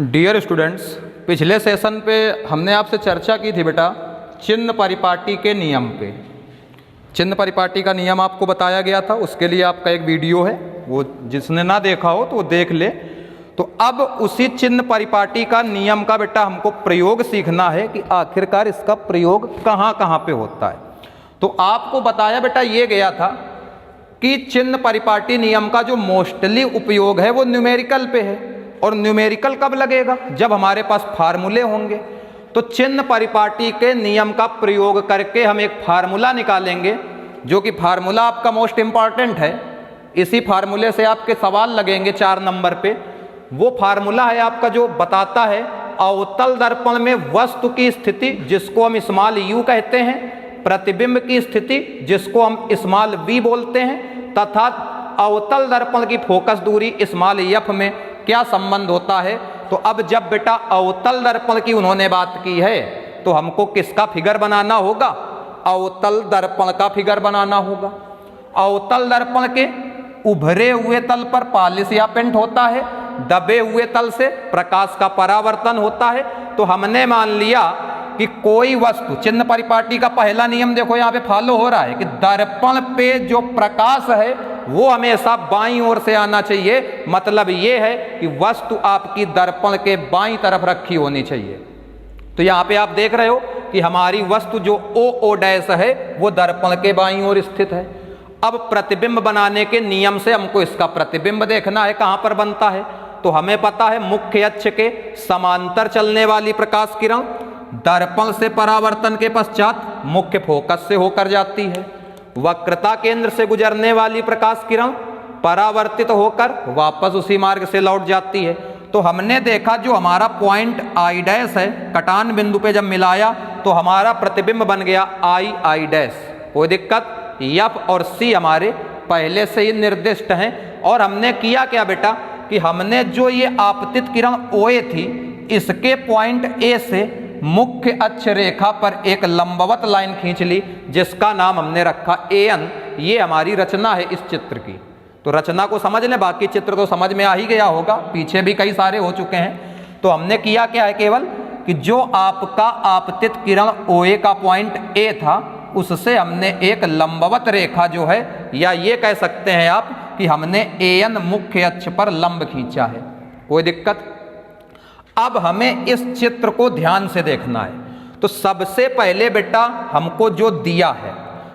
Dear students, पिछले session पे हमने आपसे चर्चा की थी बेटा चिन्ह परिपाटी के नियम पे। चिन्ह परिपाटी का नियम आपको बताया गया था, उसके लिए आपका एक वीडियो है, वो जिसने ना देखा हो तो वो देख ले। तो अब उसी चिन्ह परिपाटी का नियम का बेटा हमको प्रयोग सीखना है कि आखिरकार इसका प्रयोग कहाँ कहाँ पे होता है। तो आपको बताया बेटा ये गया था कि चिन्ह परिपाटी नियम का जो मोस्टली उपयोग है वो न्यूमेरिकल पे है। और न्यूमेरिकल कब लगेगा? जब हमारे पास फार्मूले होंगे। तो चिन्ह परिपाटी के नियम का प्रयोग करके हम एक फार्मूला निकालेंगे, जो कि फार्मूला आपका मोस्ट इंपॉर्टेंट है। इसी फार्मूले से आपके सवाल लगेंगे 4 नंबर पे। वो फार्मूला है आपका जो बताता है अवतल दर्पण में वस्तु की स्थिति, जिसको हम स्मॉल यू कहते हैं, प्रतिबिंब की स्थिति जिसको हम स्मॉल वी बोलते हैं, तथा अवतल दर्पण की फोकस दूरी स्मॉल एफ में क्या संबंध होता है। तो अब जब बेटा अवतल दर्पण की उन्होंने बात की है तो हमको किसका फिगर बनाना होगा? अवतल दर्पण का फिगर बनाना होगा। अवतल दर्पण के उभरे हुए तल पर पॉलिश या पेंट होता है, दबे हुए तल से प्रकाश का परावर्तन होता है। तो हमने मान लिया कि कोई वस्तु, चिन्ह परिपाटी का पहला नियम देखो यहाँ पे फॉलो हो रहा है कि दर्पण पे जो प्रकाश है वो हमेशा बाईं ओर से आना चाहिए। मतलब ये है कि वस्तु आपकी दर्पण के बाईं तरफ रखी होनी चाहिए। तो यहाँ पे आप देख रहे हो कि हमारी वस्तु जो ओ डैश है वो दर्पण के बाईं ओर स्थित है। अब प्रतिबिंब बनाने के नियम से हमको इसका प्रतिबिंब देखना है कहाँ पर बनता है। तो हमें पता है मुख्य अक्ष के समांतर चलने वाली प्रकाश किरण दर्पण से परावर्तन के पश्चात मुख्य फोकस से होकर जाती है। वक्रता केंद्र से गुजरने वाली प्रकाश किरण परावर्तित होकर वापस उसी मार्ग से लौट जाती है। तो हमने देखा जो हमारा पॉइंट आई डैश है, कटान बिंदु पे जब मिलाया तो हमारा प्रतिबिंब बन गया आई डैश। कोई दिक्कत? एफ और सी हमारे पहले से ही निर्दिष्ट हैं। और हमने किया क्या बेटा कि हमने जो ये आपतित किरण ओए थी, इसके पॉइंट ए से मुख्य अक्ष रेखा पर एक लंबवत लाइन खींच ली, जिसका नाम हमने रखा एन। ये हमारी रचना है इस चित्र की। तो रचना को समझ लें, बाकी चित्र तो समझ में आ ही गया होगा, पीछे भी कई सारे हो चुके हैं। तो हमने किया क्या है केवल कि जो आपका आपतित किरण ओए का पॉइंट ए था, उससे हमने एक लंबवत रेखा जो है, या ये कह सकते हैं आप कि हमने एन मुख्य अक्ष पर लंब खींचा है। कोई दिक्कत? अब हमें इस चित्र को ध्यान से देखना है। तो सबसे पहले बेटा हमको जो दिया है,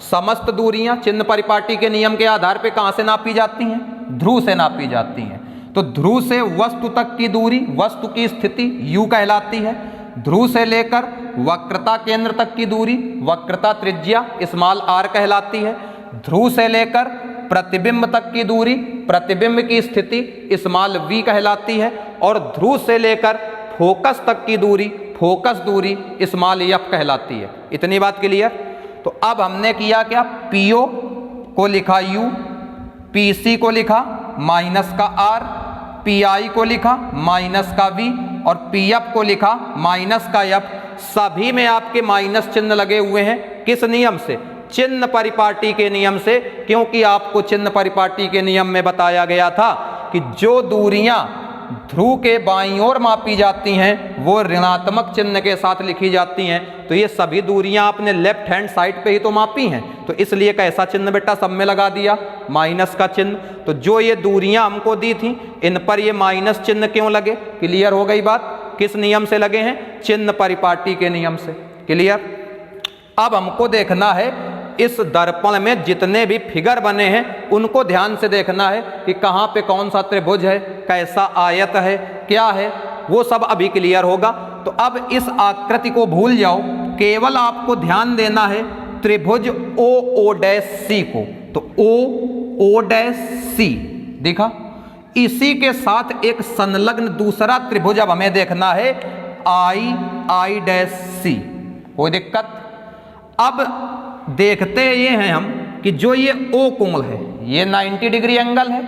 समस्त दूरियां चिन्ह परिपाटी के नियम के आधार पे कहां से नापी जाती हैं? ध्रुव से नापी जाती हैं। तो ध्रुव से वस्तु तक की दूरी, वस्तु की स्थिति यू कहलाती है। ध्रुव से लेकर वक्रता केंद्र तक की दूरी, वक्रता त्रिज्या स्मॉल आर कहलाती है। ध्रुव से लेकर प्रतिबिंब तक की दूरी, प्रतिबिंब की स्थिति स्मॉल वी कहलाती है। और ध्रुव से लेकर फोकस तक की दूरी, फोकस दूरी स्मॉल एफ कहलाती है। इतनी बात क्लियर? तो अब हमने किया क्या? पीओ को लिखा यू, पीसी को लिखा माइनस का आर, पीआई को लिखा माइनस का वी, और पीएफ को लिखा माइनस का एफ। सभी में आपके माइनस चिन्ह लगे हुए हैं। किस नियम से? चिन्ह परिपाटी के नियम से। क्योंकि आपको चिन्ह परिपाटी के नियम में बताया गया था कि जो दूरियां ध्रुव के बाईं ओर मापी जाती हैं वो ऋणात्मक चिन्ह के साथ लिखी जाती हैं। तो ये सभी दूरियां आपने लेफ्ट हैंड साइड पे ही तो मापी हैं, तो इसलिए कैसा चिन्ह बेटा सब में लगा दिया? माइनस का चिन्ह। तो जो ये दूरियां हमको दी थी, इन पर ये माइनस चिन्ह क्यों लगे? क्लियर हो गई बात? किस नियम से लगे हैं? चिन्ह परिपाटी के नियम से। क्लियर? अब हमको देखना है इस दर्पण में जितने भी फिगर बने हैं उनको ध्यान से देखना है कि कहाँ पे कौन सा त्रिभुज है, कैसा आयत है, क्या है, वो सब अभी क्लियर होगा। तो अब इस आकृति को भूल जाओ, केवल आपको ध्यान देना है त्रिभुज ओ डैश सी को। तो ओ डैश सी दिखा, इसी के साथ एक संलग्न दूसरा त्रिभुज अब हमें देखना है आई डैश सी। कोई दिक्कत? अब देखते ये हैं हम कि जो ये ओ कोण है ये 90 डिग्री एंगल है,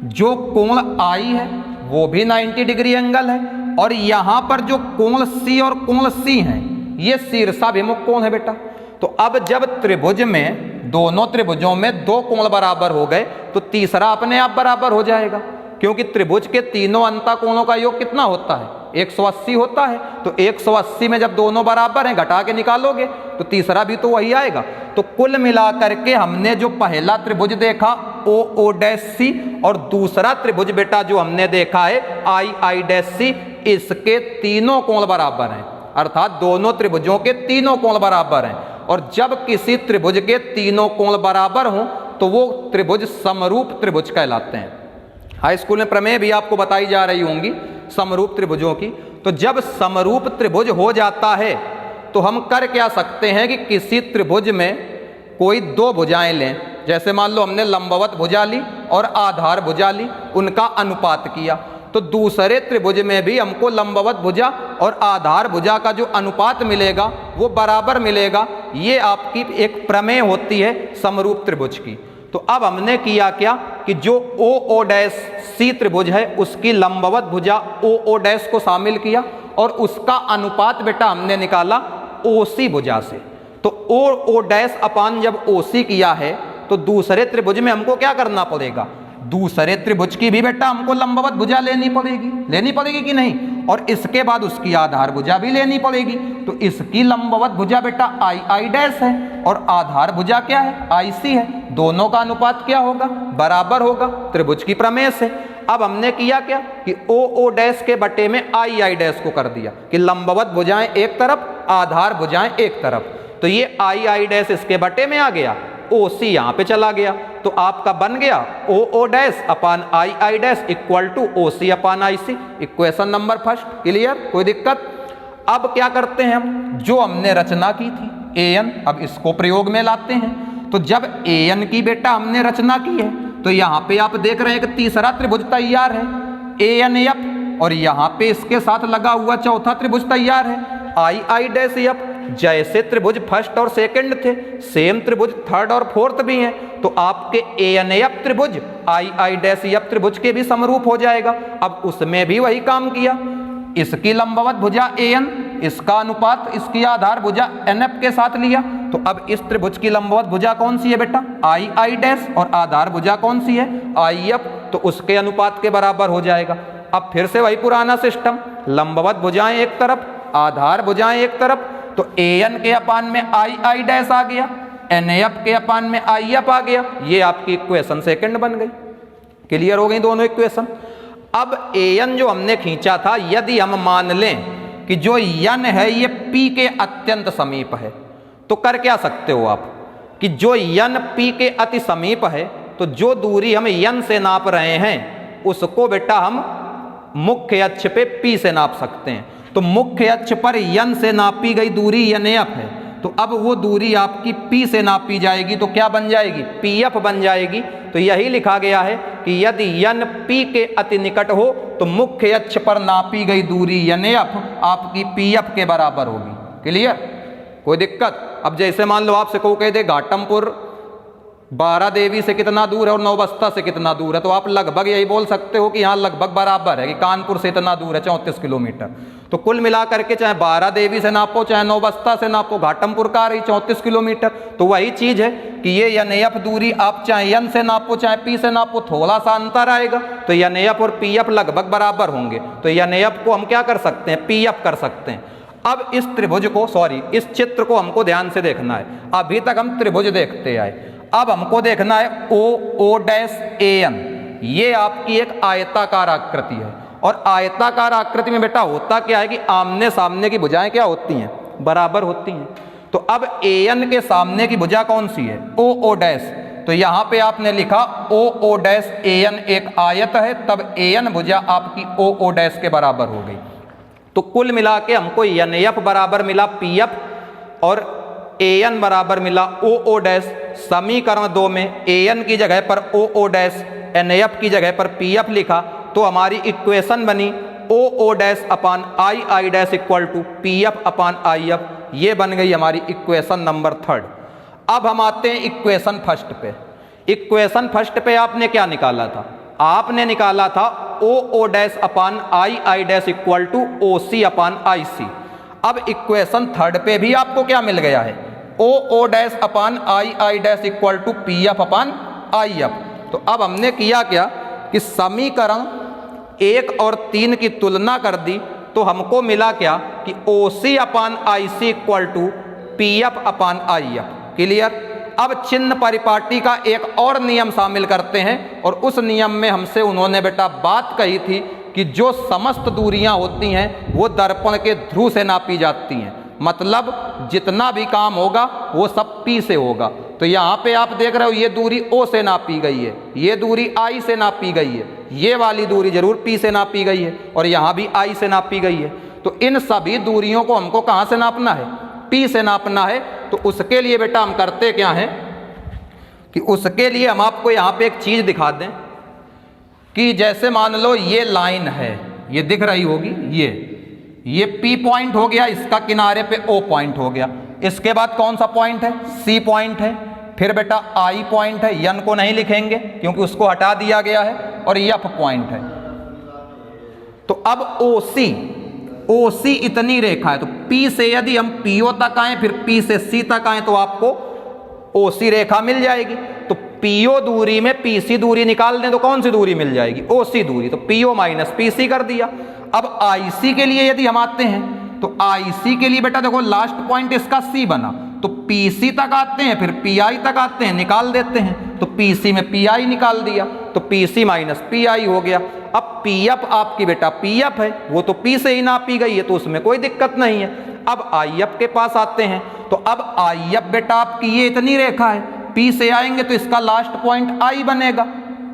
जो कोण आई है वो भी 90 डिग्री एंगल है, और यहाँ पर जो कोण सी और कोण सी हैं ये शीर्षाभिमुख कोण है बेटा। तो अब जब त्रिभुज में, दोनों त्रिभुजों में 2 कोण बराबर हो गए तो तीसरा अपने आप बराबर हो जाएगा। क्योंकि त्रिभुज के तीनों अंतःकोणों का योग कितना होता है? 180 होता है। तो 180 में जब दोनों बराबर हैं घटा के निकालोगे तो तीसरा भी तो वही आएगा। तो कुल मिलाकर के हमने जो पहला त्रिभुज देखा OO' और दूसरा त्रिभुज बेटा जो हमने देखा है II', इसके तीनों कोण बराबर हैं, अर्थात दोनों त्रिभुजों के तीनों कोण बराबर हैं। और जब किसी त्रिभुज के तीनों कोण बराबर हों तो वो त्रिभुज समरूप त्रिभुज कहलाते हैं। हाई स्कूल में प्रमेय भी आपको बताई जा रही होंगी समरूप त्रिभुजों की। तो जब समरूप त्रिभुज हो जाता है तो हम कर क्या सकते हैं कि किसी त्रिभुज में कोई दो भुजाएं लें, जैसे मान लो हमने लंबवत भुजा ली और आधार भुजा ली, उनका अनुपात किया, तो दूसरे त्रिभुज में भी हमको लंबवत भुजा और आधार भुजा का जो अनुपात मिलेगा वो बराबर मिलेगा। ये आपकी एक प्रमेय होती है समरूप त्रिभुज की। तो अब हमने किया क्या कि जो OO' त्रिभुज है उसकी लंबवत भुजा OO' को शामिल किया और उसका अनुपात बेटा हमने निकाला OC भुजा से। तो OO' अपान जब OC किया है तो दूसरे त्रिभुज में हमको क्या करना पड़ेगा? दूसरे त्रिभुज की भी बेटा हमको लंबवत भुजा लेनी पड़ेगी कि नहीं? और इसके बाद उसकी आधार भुजा भी लेनी पड़ेगी। तो इसकी लंबवत भुजा बेटा II' है और आधार भुजा क्या है? IC है। दोनों का अनुपात क्या होगा? बराबर होगा, त्रिभुज की प्रमेय से। अब हमने किया क्या कि OO' के बटे में II' को कर दिया कि लंबवत भुजाएं एक तरफ, आधार भुजाएं एक तरफ। तो ये II' इसके बटे में आ गया, OC यहाँ पे चला गया, तो आपका बन गया OO' upon II' equal to OC upon IC। Equation number first clear, कोई दिक्कत? अब क्या करते हैं हम, जो हमने रचना की थी AN, अब इसको प्रयोग में लाते हैं। तो जब AN की बेटा हमने रचना की है तो यहाँ पे आप देख रहे हैं कि तीसरा त्रिभुज तैयार है ANF, और यहाँ पे इसके साथ लगा हुआ चौथा त्रिभुज तैयार है II'। जैसे त्रिभुज फर्स्ट और सेकंड थे, सेम त्रिभुज थर्ड और फोर्थ भी हैं। तो आपके ANF त्रिभुज II' त्रिभुज के भी समरूप हो जाएगा। अब उसमें भी वही काम किया, इसकी लंबवत भुजा AN, इसका अनुपात इसकी आधार भुजा NF के साथ लिया। तो अब इस त्रिभुज की लंबवत भुजा कौन सी है बेटा? II' और आधार भुजा कौन सी है? IF। तो उसके अनुपात के बराबर हो जाएगा। अब फिर से वही पुराना सिस्टम, लंबवत भुजाएं एक तरफ, आधार भुजाएं एक तरफ। तो AN के अपान में II' आ गया, NF के अपान में IF आ गया। ये आपकी इक्वेशन सेकंड बन गई। क्लियर हो गई दोनों इक्वेशन। अब AN जो हमने खींचा था, यदि हम मान लें कि जो N है ये P के अत्यंत समीप है, तो कर क्या सकते हो आप कि जो N P के अति समीप है, तो जो दूरी हम N से नाप रहे हैं उसको बेटा हम मुख्य अक्ष पे P से नाप सकते हैं। तो मुख्य अक्ष पर N से नापी गई दूरी NF है, तो अब वो दूरी आपकी P से नापी जाएगी तो क्या बन जाएगी? PF बन जाएगी। तो यही लिखा गया है कि यदि N P के अति निकट हो तो मुख्य अक्ष पर नापी गई दूरी NF आपकी PF के बराबर होगी। क्लियर, कोई दिक्कत? अब जैसे मान लो आपसे को कह दे घाटमपुर बारा देवी से कितना दूर है और नौबस्ता से कितना दूर है, तो आप लगभग यही बोल सकते हो कि यहाँ लगभग बराबर है, कि कानपुर से इतना दूर है 34 किलोमीटर। तो कुल मिलाकर के चाहे बारा देवी से नापो चाहे नौबस्ता से नापो, घाटमपुर का आ रही 34 किलोमीटर। तो वही चीज़ है कि ये NF दूरी आप चाहे N से नापो चाहे P से नापो, थोड़ा सा अंतर आएगा। तो NF और PF लगभग बराबर होंगे, तो NF को हम क्या कर सकते हैं? PF कर सकते हैं। अब इस त्रिभुज को, इस चित्र को हमको ध्यान से देखना है। अभी तक हम त्रिभुज देखते आए, अब हमको देखना है OO'AN। ये आपकी एक आयताकार आकृति है, और आयताकार आकृति में बेटा होता क्या है कि आमने सामने की भुजाएं क्या होती हैं? बराबर होती हैं। तो अब AN के सामने की भुजा कौन सी है? OO'। तो यहाँ पे आपने लिखा OO'AN एक आयत है, तब AN भुजा आपकी OO' के बराबर हो गई। तो कुल मिला के हमको NF बराबर मिला PF और AN बराबर मिला OO'। समीकरण 2 में AN की जगह पर OO', NF की जगह पर PF लिखा, तो हमारी इक्वेशन बनी OO' upon II' equal to PF upon IF। ये बन गई हमारी इक्वेशन नंबर थर्ड। अब हम आते हैं इक्वेशन फर्स्ट पे। इक्वेशन फर्स्ट पे आपने क्या निकाला था? आपने निकाला था OO' upon II' equal to OC upon IC। अब इक्वेशन थर्ड पे भी आपको क्या मिल गया है? OO' upon II' equal to PF upon IF। तो अब हमने किया क्या कि समीकरण 1 और 3 की तुलना कर दी तो हमको मिला क्या कि OC upon IC equal to PF upon IF। Clear. अब चिन्ह परिपाटी का एक और नियम शामिल करते हैं और उस नियम में हमसे उन्होंने बेटा बात कही थी कि जो समस्त दूरियां होती हैं वो दर्पण के ध्रुव से नापी जाती हैं, मतलब जितना भी काम होगा वो सब P से होगा। तो यहाँ पे आप देख रहे हो ये दूरी O से नापी गई है, ये दूरी I से नापी गई है, ये वाली दूरी जरूर P से नापी गई है और यहाँ भी I से नापी गई है। तो इन सभी दूरियों को हमको कहाँ से नापना है? P से नापना है। तो उसके लिए बेटा हम करते क्या हैं कि उसके लिए हम आपको यहाँ पे एक चीज़ दिखा दें कि जैसे मान लो ये लाइन है, ये दिख रही होगी, ये P पॉइंट हो गया, इसका किनारे पे O पॉइंट हो गया। इसके बाद कौन सा पॉइंट है? C पॉइंट है। फिर बेटा I पॉइंट है, N को नहीं लिखेंगे क्योंकि उसको हटा दिया गया है, और F पॉइंट है। तो अब OC इतनी रेखा है, तो P से यदि हम PO तक आए फिर P से C तक आए तो आपको OC रेखा मिल जाएगी। तो PO दूरी में PC दूरी निकाल दें तो कौन सी दूरी मिल जाएगी? OC दूरी। तो PO माइनस PC कर दिया। अब IC के लिए यदि हम आते हैं तो IC के लिए बेटा देखो लास्ट पॉइंट इसका C बना, तो PC तक आते हैं फिर PI तक आते हैं, निकाल देते हैं। तो PC में PI निकाल दिया तो PC माइनस PI हो गया। अब PF आपकी बेटा PF है, वो तो P से ही नापी गई है तो उसमें कोई दिक्कत नहीं है। अब IF के पास आते हैं तो अब IF बेटा आपकी ये इतनी रेखा है, P से आएंगे तो इसका लास्ट पॉइंट I बनेगा,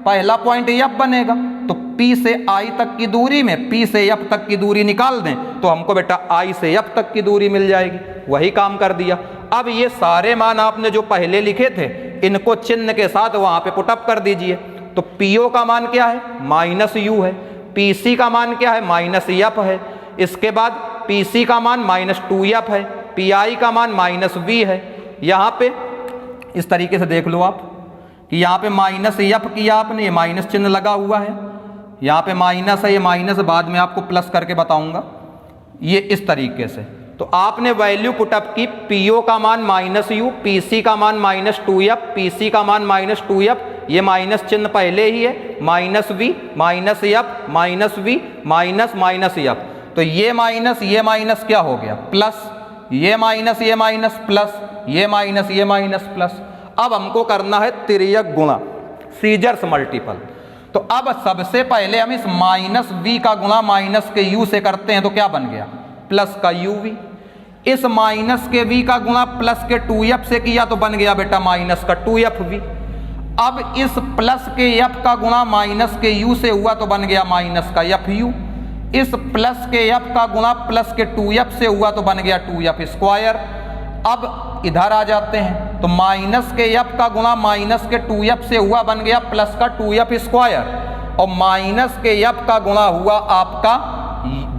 पहला पॉइंट F बनेगा। तो P से I तक की दूरी में P से F तक की दूरी निकाल दें तो हमको बेटा I से F तक की दूरी मिल जाएगी। वही काम कर दिया। अब ये सारे मान आपने जो पहले लिखे थे इनको चिन्ह के साथ वहां पे पुटअप कर दीजिए। तो PO का मान क्या है? माइनस U है। PC का मान क्या है? माइनस F है। इसके बाद PC का मान माइनस 2F है। PI का मान माइनस V है। यहाँ पे इस तरीके से देख लो आप कि यहाँ पे माइनस F किया आपने, ये माइनस चिन्ह लगा हुआ है, यहाँ पे माइनस है, ये माइनस बाद में आपको प्लस करके बताऊंगा, ये इस तरीके से। तो आपने वैल्यू पुटअप की, PO का मान माइनस U, PC का मान माइनस 2F, PC का मान माइनस 2F, ये माइनस चिन्ह पहले ही है, minus V minus F minus V minus minus F। तो ये माइनस क्या हो गया? प्लस, ये माइनस प्लस, ये माइनस प्लस। अब हमको करना है तिर्यक गुणा, सीजर्स मल्टीपल। तो अब सबसे पहले हम इस माइनस V का गुणा माइनस के U से करते हैं तो क्या बन गया? प्लस का UV। इस माइनस के V का गुणा प्लस के 2F से किया तो बन गया बेटा माइनस का 2FV। अब इस प्लस के F का गुणा माइनस के U से हुआ तो बन गया माइनस का FU। इस प्लस के F का गुणा प्लस के 2F से हुआ तो बन गया 2F स्क्वायर। अब इधर आ जाते हैं तो माइनस के F का गुणा माइनस के 2F से हुआ बन गया प्लस का 2F स्क्वायर, और माइनस के F का गुणा हुआ आपका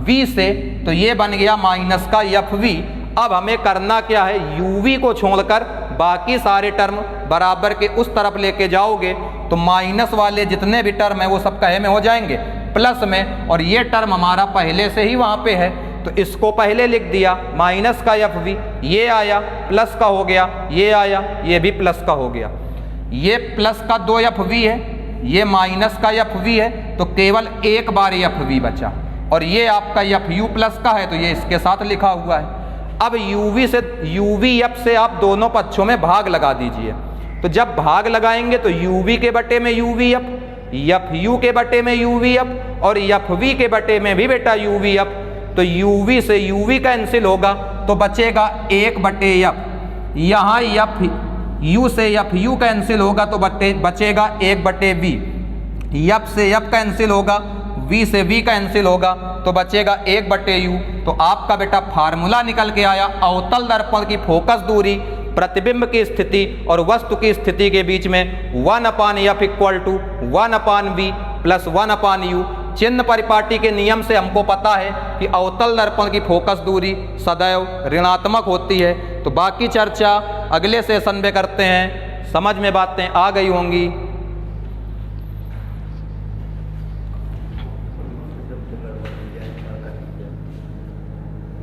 V से, तो ये बन गया माइनस का FV। अब हमें करना क्या है? UV को छोड़कर बाकी सारे टर्म बराबर के उस तरफ लेके जाओगे तो माइनस वाले जितने भी टर्म है वो सब कहे में हो जाएंगे प्लस में, और ये टर्म हमारा पहले से ही वहाँ पे है तो इसको पहले लिख दिया माइनस का FV, ये आया प्लस का हो गया, ये आया ये भी प्लस का हो गया। ये प्लस का 2FV है, ये माइनस का FV है, तो केवल एक बार FV बचा, और ये आपका FU प्लस का है तो ये इसके साथ लिखा हुआ है। अब UVF से आप दोनों पक्षों में भाग लगा दीजिए। तो जब भाग लगाएंगे तो UV के बटे में UVF, FU के बटे में UVF और FV के बटे में भी बेटा UVF। तो UV से UV कैंसिल होगा तो बचेगा 1/F। यहाँ U से FU कैंसिल होगा तो बचेगा 1/V। F से F कैंसिल होगा, V से V कैंसिल होगा तो बचेगा 1/U। तो आपका बेटा फार्मूला निकल के आया, अवतल दर्पण की फोकस दूरी प्रतिबिंब की स्थिति और वस्तु की स्थिति के बीच में 1/F equal to 1/V plus 1/U। चिन्ह परिपाटी के नियम से हमको पता है कि अवतल दर्पण की फोकस दूरी सदैव ऋणात्मक होती है। तो बाकी चर्चा अगले सेशन में करते हैं। समझ में बातें आ गई होंगी।